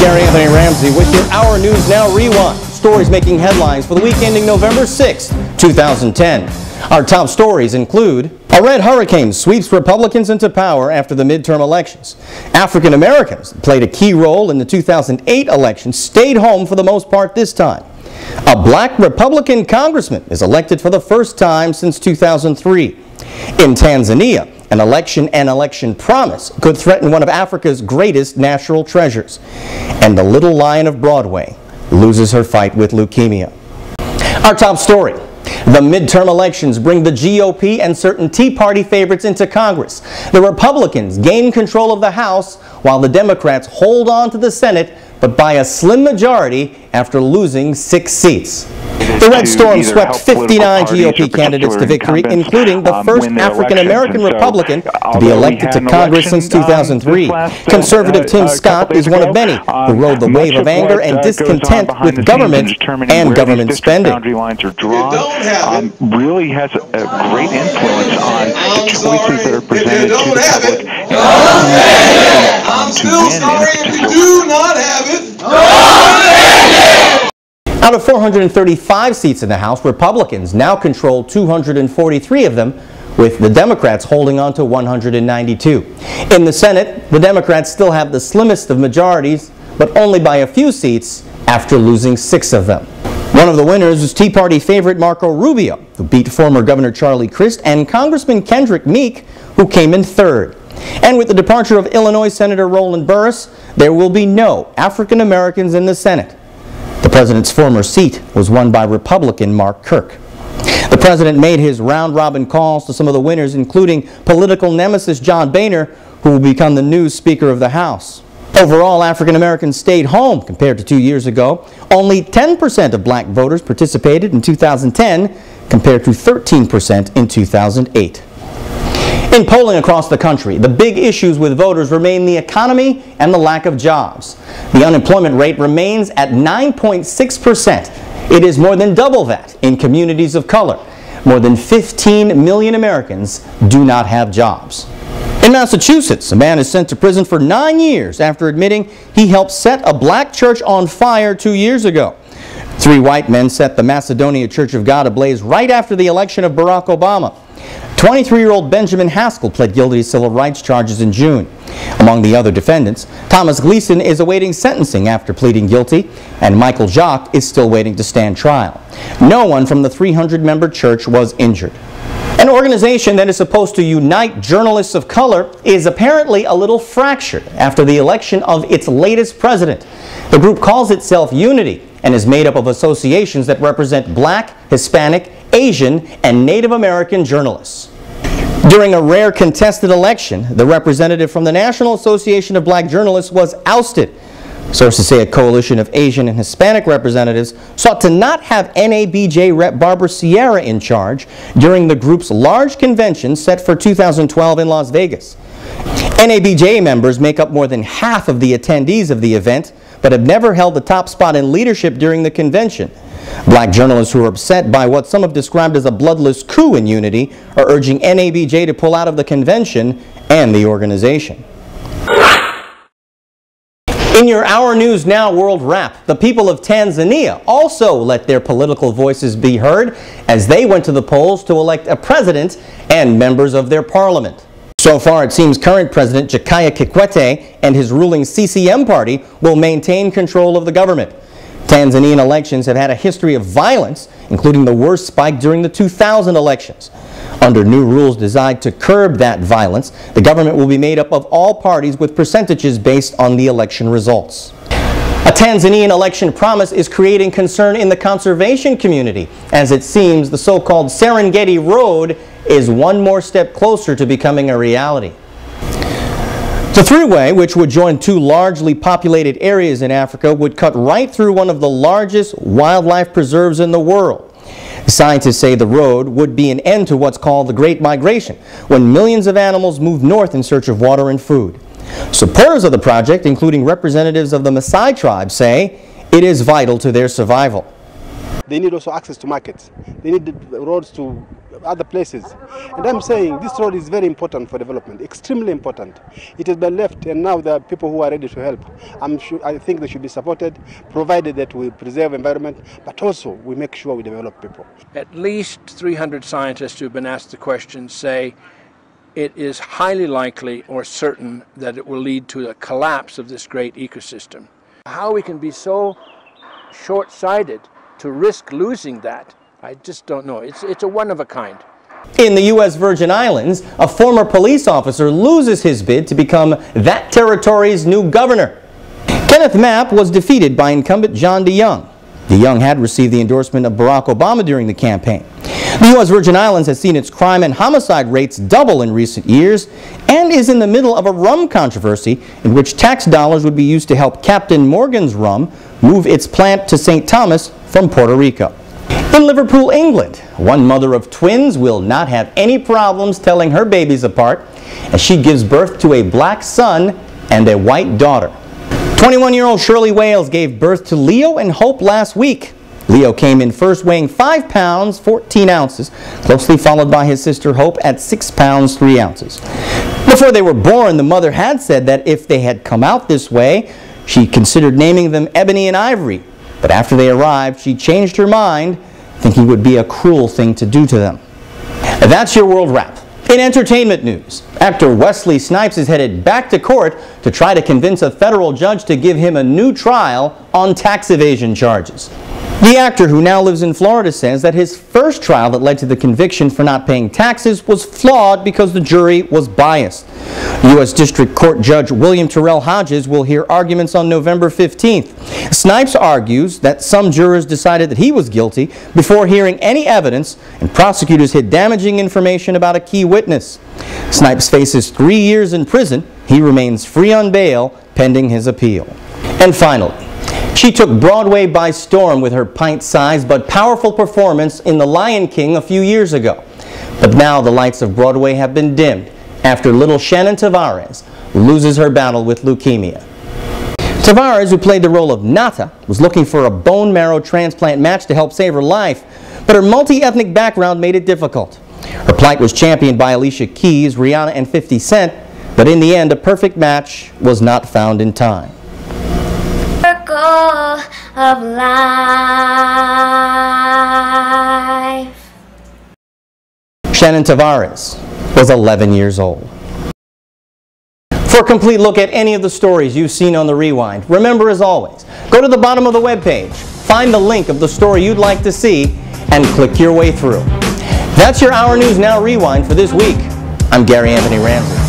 Gary Anthony Ramsey with your Hour News Now Rewind. Stories making headlines for the week ending November 6, 2010. Our top stories include: a red hurricane sweeps Republicans into power after the midterm elections. African Americans played a key role in the 2008 election, stayed home for the most part this time. A black Republican congressman is elected for the first time since 2003. In Tanzania, an election promise could threaten one of Africa's greatest natural treasures. And the Little Lion of Broadway loses her fight with leukemia. Our top story: the midterm elections bring the GOP and certain Tea Party favorites into Congress. The Republicans gain control of the House while the Democrats hold on to the Senate, but by a slim majority after losing 6 seats. The Red Storm swept 59 GOP candidates to victory, including the first African-American Republican to be elected to Congress since 2003. Conservative Tim Scott is one of many who rode the wave of anger and discontent with government and government spending. Really has a great influence on the choices that are presented to the public. I'm still sorry if you do not have it. Out of 435 seats in the House, Republicans now control 243 of them, with the Democrats holding on to 192. In the Senate, the Democrats still have the slimmest of majorities, but only by a few seats after losing 6 of them. One of the winners was Tea Party favorite Marco Rubio, who beat former Governor Charlie Crist, and Congressman Kendrick Meek, who came in third. And with the departure of Illinois Senator Roland Burris, there will be no African Americans in the Senate. The president's former seat was won by Republican Mark Kirk. The president made his round-robin calls to some of the winners, including political nemesis John Boehner, who will become the new Speaker of the House. Overall, African Americans stayed home compared to 2 years ago. Only 10% of black voters participated in 2010 compared to 13% in 2008. In polling across the country, the big issues with voters remain the economy and the lack of jobs. The unemployment rate remains at 9.6%. It is more than double that in communities of color. More than 15 million Americans do not have jobs. In Massachusetts, a man is sent to prison for 9 years after admitting he helped set a black church on fire 2 years ago. 3 white men set the Macedonia Church of God ablaze right after the election of Barack Obama. 23-year-old Benjamin Haskell pled guilty to civil rights charges in June. Among the other defendants, Thomas Gleason is awaiting sentencing after pleading guilty, and Michael Jacques is still waiting to stand trial. No one from the 300-member church was injured. An organization that is supposed to unite journalists of color is apparently a little fractured after the election of its latest president. The group calls itself Unity and is made up of associations that represent black, Hispanic, Asian, and Native American journalists. During a rare contested election, the representative from the National Association of Black Journalists was ousted. Sources say a coalition of Asian and Hispanic representatives sought to not have NABJ Rep. Barbara Sierra in charge during the group's large convention set for 2012 in Las Vegas. NABJ members make up more than half of the attendees of the event, but have never held the top spot in leadership during the convention. Black journalists who are upset by what some have described as a bloodless coup in Unity are urging NABJ to pull out of the convention and the organization. In your Hour News Now World Wrap, the people of Tanzania also let their political voices be heard as they went to the polls to elect a president and members of their parliament. So far, it seems current President Jakaya Kikwete and his ruling CCM party will maintain control of the government. Tanzanian elections have had a history of violence, including the worst spike during the 2000 elections. Under new rules designed to curb that violence, the government will be made up of all parties with percentages based on the election results. A Tanzanian election promise is creating concern in the conservation community, as it seems the so-called Serengeti Road is one more step closer to becoming a reality. The thruway, which would join 2 largely populated areas in Africa, would cut right through one of the largest wildlife preserves in the world. Scientists say the road would be an end to what's called the Great Migration, when millions of animals move north in search of water and food. Supporters of the project, including representatives of the Maasai tribe, say it is vital to their survival. They need also access to markets. They need roads to other places. And I'm saying this road is very important for development, extremely important. It has been left, and now there are people who are ready to help. I think they should be supported, provided that we preserve environment, but also we make sure we develop people. At least 300 scientists who have been asked the question say it is highly likely or certain that it will lead to a collapse of this great ecosystem. How we can be so short-sighted to risk losing that, I just don't know. It's a one of a kind. In the U.S. Virgin Islands, a former police officer loses his bid to become that territory's new governor. Kenneth Mapp was defeated by incumbent John DeYoung. DeYoung had received the endorsement of Barack Obama during the campaign. The U.S. Virgin Islands has seen its crime and homicide rates double in recent years and is in the middle of a rum controversy in which tax dollars would be used to help Captain Morgan's Rum move its plant to St. Thomas from Puerto Rico. In Liverpool, England, one mother of twins will not have any problems telling her babies apart as she gives birth to a black son and a white daughter. 21-year-old Shirley Wales gave birth to Leo and Hope last week. Leo came in first weighing 5 pounds 14 ounces, closely followed by his sister Hope at 6 pounds 3 ounces. Before they were born, the mother had said that if they had come out this way, she considered naming them Ebony and Ivory. But after they arrived, she changed her mind, thinking it would be a cruel thing to do to them. That's your World Wrap. In entertainment news, actor Wesley Snipes is headed back to court to try to convince a federal judge to give him a new trial on tax evasion charges. The actor, who now lives in Florida, says that his first trial that led to the conviction for not paying taxes was flawed because the jury was biased. U.S. District Court Judge William Terrell Hodges will hear arguments on November 15th. Snipes argues that some jurors decided that he was guilty before hearing any evidence, and prosecutors hid damaging information about a key witness. Snipes faces 3 years in prison. He remains free on bail pending his appeal. And finally, she took Broadway by storm with her pint-sized but powerful performance in The Lion King a few years ago. But now the lights of Broadway have been dimmed after little Shannon Tavares loses her battle with leukemia. Tavares, who played the role of Nata, was looking for a bone marrow transplant match to help save her life, but her multi-ethnic background made it difficult. Her plight was championed by Alicia Keys, Rihanna, and 50 Cent, but in the end, a perfect match was not found in time. Of life. Shannon Tavares was 11 years old. For a complete look at any of the stories you've seen on The Rewind, remember, as always, go to the bottom of the webpage, find the link of the story you'd like to see, and click your way through. That's your Our News Now Rewind for this week. I'm Gary Anthony Ramsey.